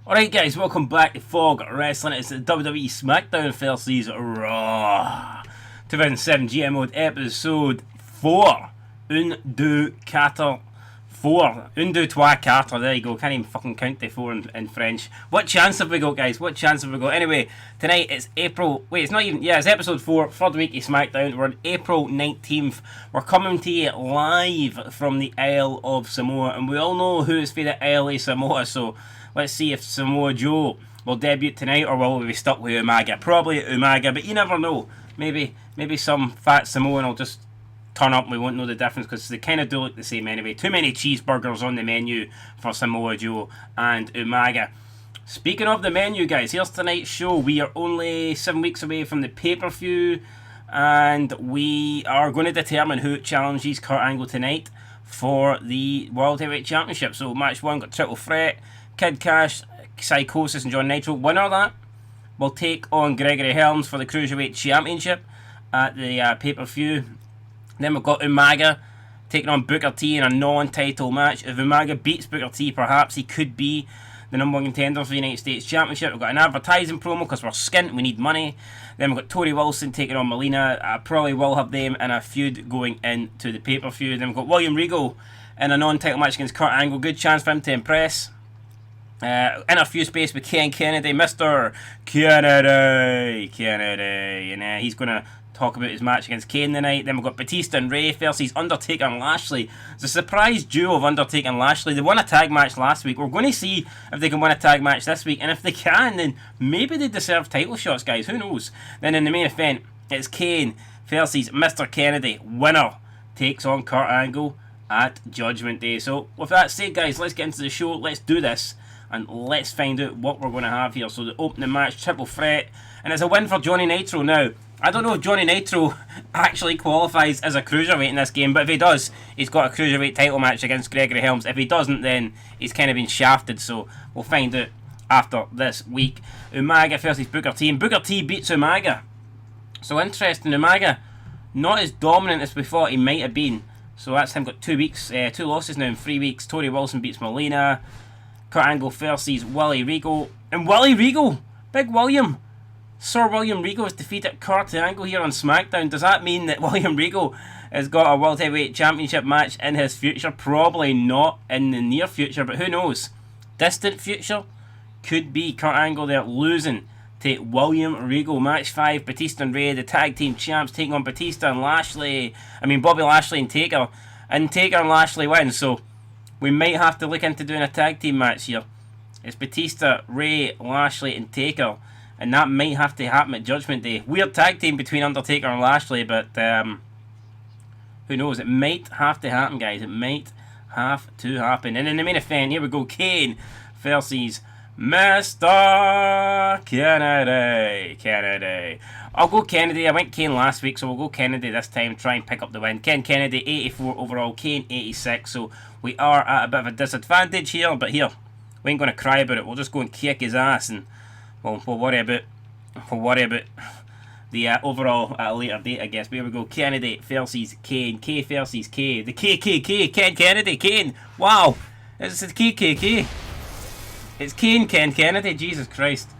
Alright guys, welcome back to Fog Wrestling. It's the WWE Smackdown versus Raw 2007 GM Mode Episode 4. Un, deux, quatre, 4. Un, deux, trois, quatre. There you go. Can't even fucking count the 4 in French. What chance have we got, guys? What chance have we got? Anyway, tonight it's April... Wait, it's not even... Yeah, it's Episode 4. Third week of Smackdown. We're on April 19th. We're coming to you live from the Isle of Samoa. And we all know who is for the Isle of Samoa, so... Let's see if Samoa Joe will debut tonight or will we be stuck with Umaga. Probably Umaga, but you never know. Maybe some fat Samoan will just turn up and we won't know the difference because they kind of do look the same anyway. Too many cheeseburgers on the menu for Samoa Joe and Umaga. Speaking of the menu, guys, here's tonight's show. We are only 7 weeks away from the pay-per-view and we are going to determine who challenges Kurt Angle tonight for the World Heavyweight Championship. So match 1 got Triple Threat. Kid Cash, Psychosis and John Nitro. Winner of that will take on Gregory Helms for the Cruiserweight Championship at the pay-per-view. Then we've got Umaga taking on Booker T in a non-title match. If Umaga beats Booker T, perhaps he could be the number 1 contender for the United States Championship. We've got an advertising promo because we're skint, we need money. Then we've got Tori Wilson taking on Melina. I probably will have them in a feud going into the pay-per-view. Then we've got William Regal in a non-title match against Kurt Angle. Good chance for him to impress. Interview space with Kane Kennedy, Mr. Kennedy, and he's going to talk about his match against Kane tonight. Then we've got Batista and Ray versus Undertaker and Lashley. It's a surprise duo of Undertaker and Lashley. They won a tag match last week. We're going to see if they can win a tag match this week, and if they can, then maybe they deserve title shots, guys. Who knows? Then in the main event, it's Kane versus Mr. Kennedy. Winner takes on Kurt Angle at Judgment Day. So with that said, guys, let's get into the show. Let's do this. And let's find out what we're going to have here. So the opening match, Triple Threat. And it's a win for Johnny Nitro now. I don't know if Johnny Nitro actually qualifies as a cruiserweight in this game. But if he does, he's got a cruiserweight title match against Gregory Helms. If he doesn't, then he's kind of been shafted. So we'll find out after this week. Umaga versus Booker T. And Booker T beats Umaga. So interesting. Umaga not as dominant as we thought he might have been. So that's him got 2 weeks, 2 losses now in 3 weeks. Tori Wilson beats Melina. Kurt Angle versus Wwe Regal. And Wwe Regal, Big William, Sir William Regal has defeated Kurt Angle here on SmackDown. Does that mean that William Regal has got a World Heavyweight Championship match in his future? Probably not in the near future, but who knows? Distant future? Could be. Kurt Angle there losing to William Regal. Match 5, Batista and Ray, the tag team champs, taking on Batista and Lashley. Bobby Lashley and Taker. And Taker and Lashley win, so we might have to look into doing a tag team match here. It's Batista, Ray, Lashley and Taker. And that might have to happen at Judgment Day. Weird tag team between Undertaker and Lashley, but who knows? It might have to happen, guys. It might have to happen. And in the main event, here we go. Kane versus Mr. Kennedy. I'll go Kennedy. I went Kane last week, so we'll go Kennedy this time. Try and pick up the win. Ken Kennedy, 84 overall. Kane, 86. So we are at a bit of a disadvantage here. But here, we ain't going to cry about it. We'll just go and kick his ass. And we'll worry about the overall at a later date, I guess. But here we go. Kennedy versus Kane. K versus K. The KKK. Ken Kennedy. Kane. Wow. It's the KKK. It's Kane Kennedy. Jesus Christ.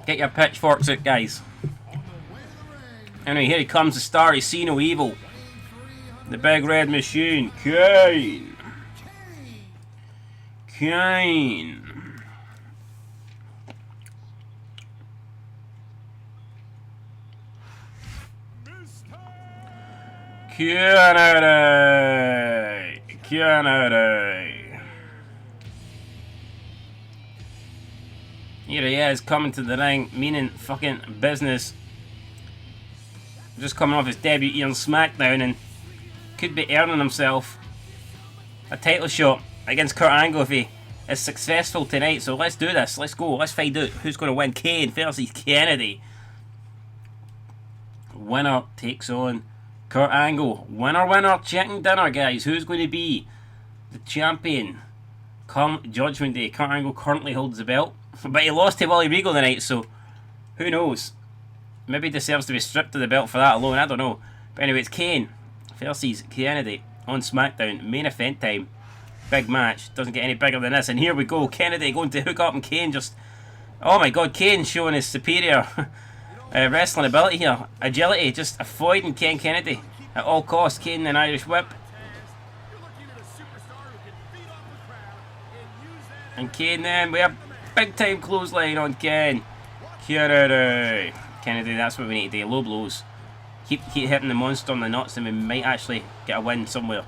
Get your pitchforks out, guys. Anyway, here he comes, the star. He's seen no evil. The big red machine. Kane. Kennedy. Here he is, coming to the ring, meaning fucking business. Just coming off his debut here on SmackDown and could be earning himself a title shot against Kurt Angle if he is successful tonight. So let's do this. Let's go. Let's find out who's going to win. Kane versus Kennedy. Winner takes on Kurt Angle. Winner, chicken dinner, guys. Who's going to be the champion come Judgment Day? Kurt Angle currently holds the belt, but he lost to Wwe Regal tonight, so who knows? Maybe he deserves to be stripped of the belt for that alone. I don't know. But anyway, it's Kane versus Kennedy on SmackDown. Main event time. Big match. Doesn't get any bigger than this. And here we go. Kennedy going to hook up, and Kane just... Oh my god, Kane showing his superior wrestling ability here. Agility, just avoiding Ken Kennedy at all costs. Kane an Irish whip. And Kane then, we have big time clothesline on Ken. Kennedy. Kennedy, that's what we need to do. Low blows. Keep hitting the monster on the nuts, and we might actually get a win somewhere.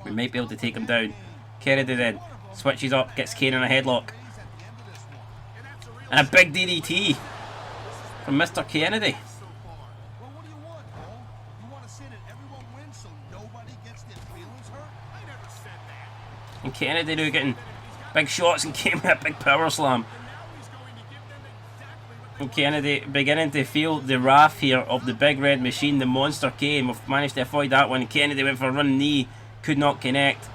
We might be able to take him down. Kennedy then switches up, gets Kane in a headlock. And a big DDT from Mr. Kennedy. And Kennedy now getting big shots and came with a big power slam. And Kennedy beginning to feel the wrath here of the big red machine, the monster Kane. We've managed to avoid that one. Kennedy went for a running knee, could not connect.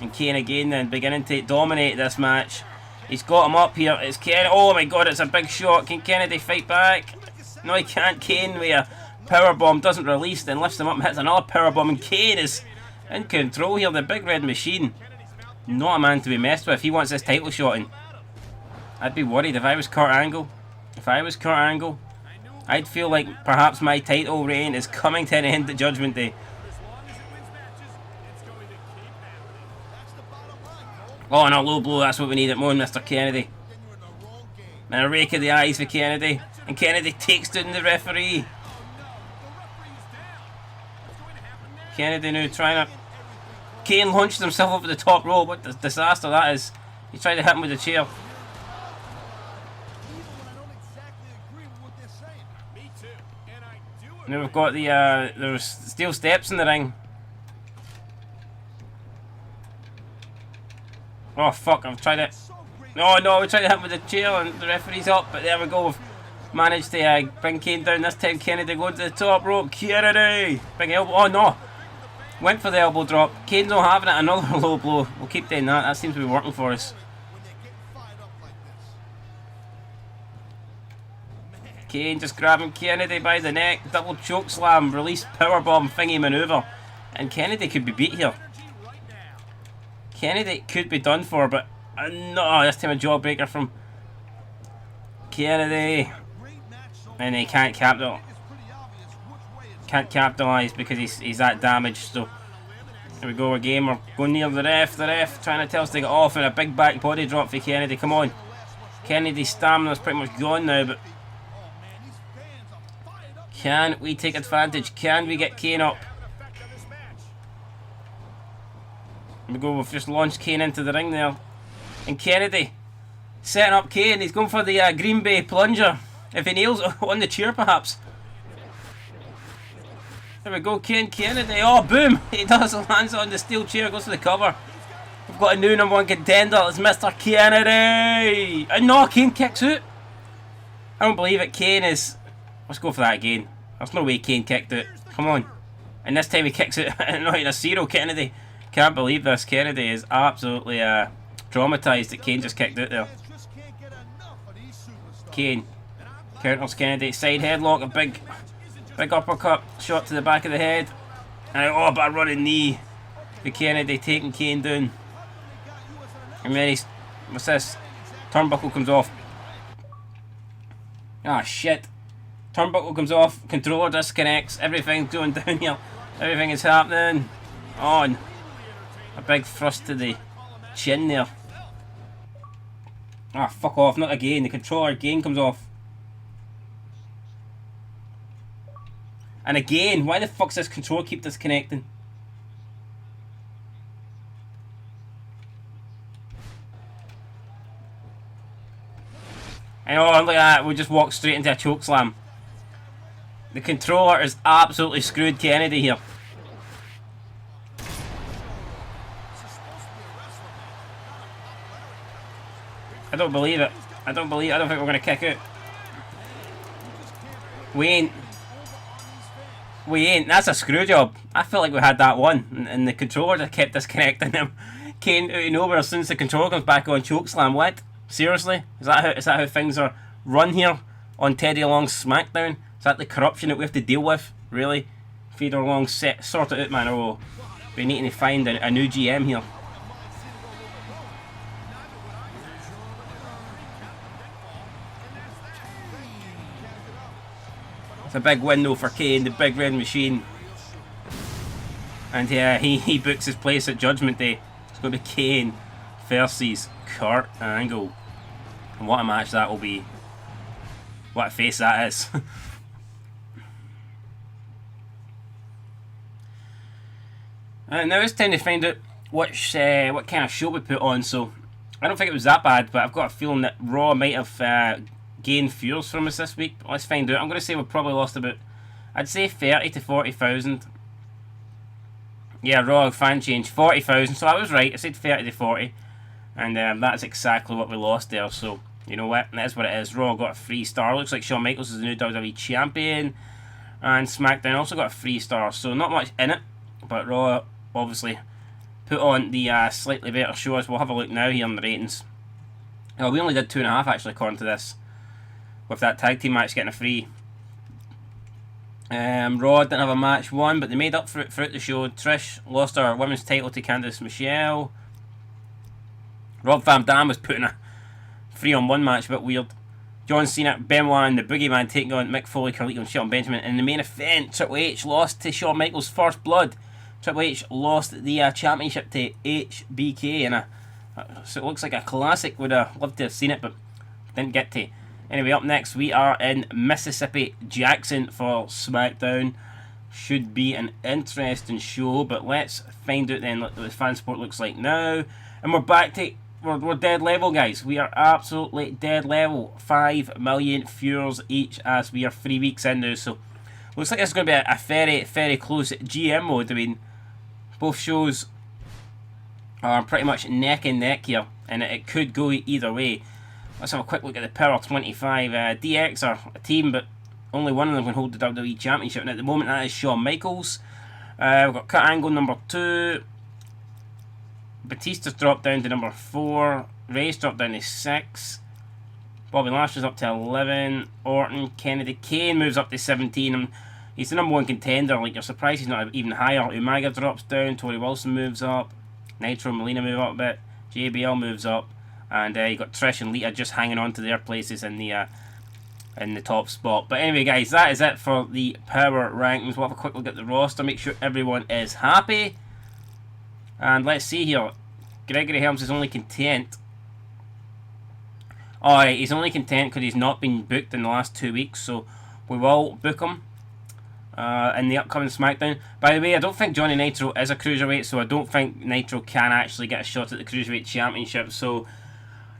And Kane again then beginning to dominate this match. He's got him up here. It's Kennedy. Oh my god, it's a big shot. Can Kennedy fight back? No, he can't. Kane with a powerbomb doesn't release, then lifts him up and hits another powerbomb. And Kane is in control here. The big red machine. Not a man to be messed with. He wants this title shot in. I'd be worried if I was Kurt Angle. If I was Kurt Angle, I'd feel like perhaps my title reign is coming to an end at Judgment Day. Oh, and a low blow, that's what we need at more, Mr. Kennedy. And a rake of the eyes for Kennedy. And Kennedy takes down the referee. Kennedy now trying to... Kane launched himself over the top rope. What a disaster that is. He's trying to hit him with the chair. Now we've got the... there's steel steps in the ring. Oh fuck, I've tried it. Oh no, we tried to hit him with the chair and the referee's up, but there we go. We've managed to bring Kane down. This time Kennedy going to the top rope. Kennedy! Big elbow. Oh no! Went for the elbow drop. Kane's not having it. Another low blow. We'll keep doing that. That seems to be working for us. Kane just grabbing Kennedy by the neck. Double choke slam. Release powerbomb thingy maneuver. And Kennedy could be beat here. Kennedy could be done for, but no, this time a jawbreaker from Kennedy. And he can't capitalise because he's that damaged. So here we go again. We're going near the ref. The ref trying to tell us to get off, and a big back body drop for Kennedy. Come on. Kennedy's stamina's pretty much gone now, but can we take advantage? Can we get Kane up? Here we go, we've just launched Kane into the ring there. And Kennedy setting up Kane. He's going for the Green Bay plunger. If he nails it on the chair perhaps. There we go, Kennedy. Oh, boom! He does, lands on the steel chair, goes to the cover. We've got a new #1 contender. It's Mr. Kennedy. And no, Kane kicks out. I don't believe it. Kane is... Let's go for that again. There's no way Kane kicked it. Come on. And this time he kicks it. Not in a zero, Kennedy. Can't believe this. Kennedy is absolutely traumatised that Kane just kicked out there. Kane counters Kennedy. Side headlock. A big uppercut. Shot to the back of the head. And oh, but a running knee for Kennedy, taking Kane down. And then he's... What's this? Turnbuckle comes off. Ah, shit. Turnbuckle comes off. Controller disconnects. Everything's going down here. Everything is happening. On. A big thrust to the chin there. Ah, fuck off. Not again. The controller again comes off. And again, why the fuck's this controller keep disconnecting? And oh, look at that. We just walked straight into a chokeslam. The controller is absolutely screwed Kennedy here. I don't believe it. I don't think we're going to kick out. We ain't. That's a screw job. I felt like we had that one. And the controller just kept disconnecting him. Kane out of nowhere as soon as the controller comes back on chokeslam. What? Seriously? Is that how things are run here on Teddy Long's SmackDown? Is that the corruption that we have to deal with? Really? Feeder Long sort it out, man. Oh, we need to find a new GM here. It's a big window for Kane, the big red machine. And yeah, he books his place at Judgment Day. It's going to be Kane versus Kurt Angle. And what a match that will be. What a face that is. Now it's time to find out what kind of show we put on. So I don't think it was that bad, but I've got a feeling that Raw might have gained viewers from us this week. Let's find out. I'm going to say we've probably lost about, I'd say 30 to 40,000. Yeah, Raw fan change 40,000. So I was right. I said 30 to 40, and that's exactly what we lost there. So you know what? That's what it is. Raw got a 3-star. Looks like Shawn Michaels is the new WWE champion, and SmackDown also got a 3-star. So not much in it, but Raw obviously put on the slightly better shows. We'll have a look now here on the ratings. Oh, we only did 2.5 actually, according to this, with that tag team match getting a free. Raw didn't have a match won, but they made up for it throughout the show. Trish lost her women's title to Candice Michelle. Rob Van Dam was putting a 3-on-1 match, a bit weird. John Cena, Benoit and the Boogeyman taking on Mick Foley, Carlito and Shelton Benjamin. In the main event, Triple H lost to Shawn Michaels' First Blood. Triple H lost the championship to HBK, and so it looks like a classic. Would have loved to have seen it, but didn't get to. Anyway, up next we are in Mississippi Jackson for SmackDown. Should be an interesting show, but let's find out then what the fan support looks like now. And we're back to we're dead level, guys. We are absolutely dead level. 5 million viewers each as we are 3 weeks in now. So looks like it's going to be a very, very close GM mode. I mean, both shows are pretty much neck and neck here, and it could go either way. Let's have a quick look at the Power 25. DX are a team, but only one of them can hold the WWE Championship. And at the moment, that is Shawn Michaels. We've got Kurt Angle number 2. Batista's dropped down to number 4. Ray's dropped down to 6. Bobby Lashley's up to 11. Orton, Kennedy, Kane moves up to 17. He's the number 1 contender. Like, you're surprised he's not even higher. Umaga drops down. Tori Wilson moves up. Nitro and Melina move up a bit. JBL moves up. And you got Trish and Lita just hanging on to their places in the top spot. But anyway, guys, that is it for the Power Rankings. We'll have a quick look at the roster. Make sure everyone is happy. And let's see here. Gregory Helms is only content. Alright, he's only content because he's not been booked in the last 2 weeks. So we will book him in the upcoming SmackDown. By the way, I don't think Johnny Nitro is a Cruiserweight. So I don't think Nitro can actually get a shot at the Cruiserweight Championship. So,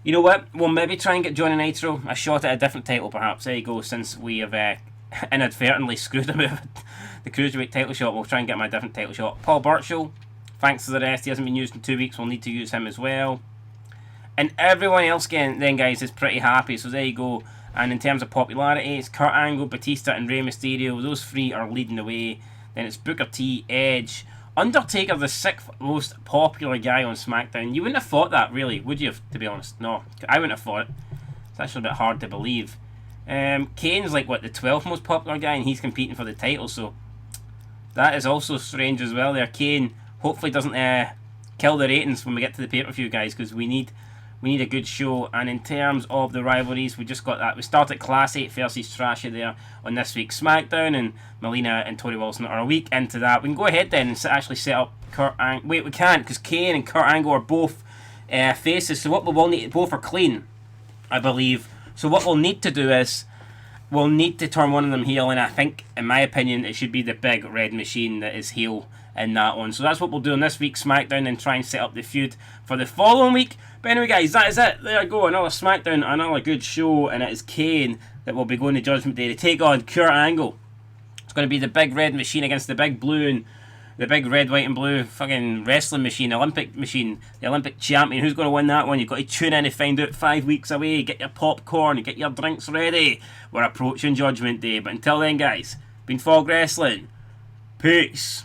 you know what? We'll maybe try and get Johnny Nitro a shot at a different title, perhaps. There you go, since we have inadvertently screwed him with the Cruiserweight title shot. We'll try and get him a different title shot. Paul Burchill, thanks to the rest. He hasn't been used in 2 weeks. We'll need to use him as well. And everyone else, then, guys, is pretty happy. So there you go. And in terms of popularity, it's Kurt Angle, Batista, and Rey Mysterio. Those 3 are leading the way. Then it's Booker T, Edge, Undertaker, the 6th most popular guy on SmackDown. You wouldn't have thought that, really, would you, to be honest? No, I wouldn't have thought it. It's actually a bit hard to believe. Kane's like, what, the 12th most popular guy, and he's competing for the title, so that is also strange as well there. Kane hopefully doesn't kill the ratings when we get to the pay-per-view, guys, because we need a good show. And in terms of the rivalries, we just got that. We started Class 8 versus Trashy there on this week's SmackDown, and Melina and Tori Wilson are a week into that. We can go ahead then and actually set up Kurt Angle. Wait, we can't, because Kane and Kurt Angle are both faces, so what we will need, both are clean, I believe. So what we'll need to do is, we'll need to turn one of them heel, and I think, in my opinion, it should be the big red machine that is heel in that one. So that's what we'll do on this week's SmackDown, and try and set up the feud for the following week. But anyway, guys, that is it. There you go, another SmackDown, another good show, and it is Kane that will be going to Judgment Day to take on Kurt Angle. It's going to be the big red machine against the big blue and the big red, white, and blue fucking wrestling machine, Olympic machine, the Olympic champion. Who's going to win that one? You've got to tune in to find out. 5 weeks away. Get your popcorn, get your drinks ready. We're approaching Judgment Day. But until then, guys, been Fog Wrestling. Peace.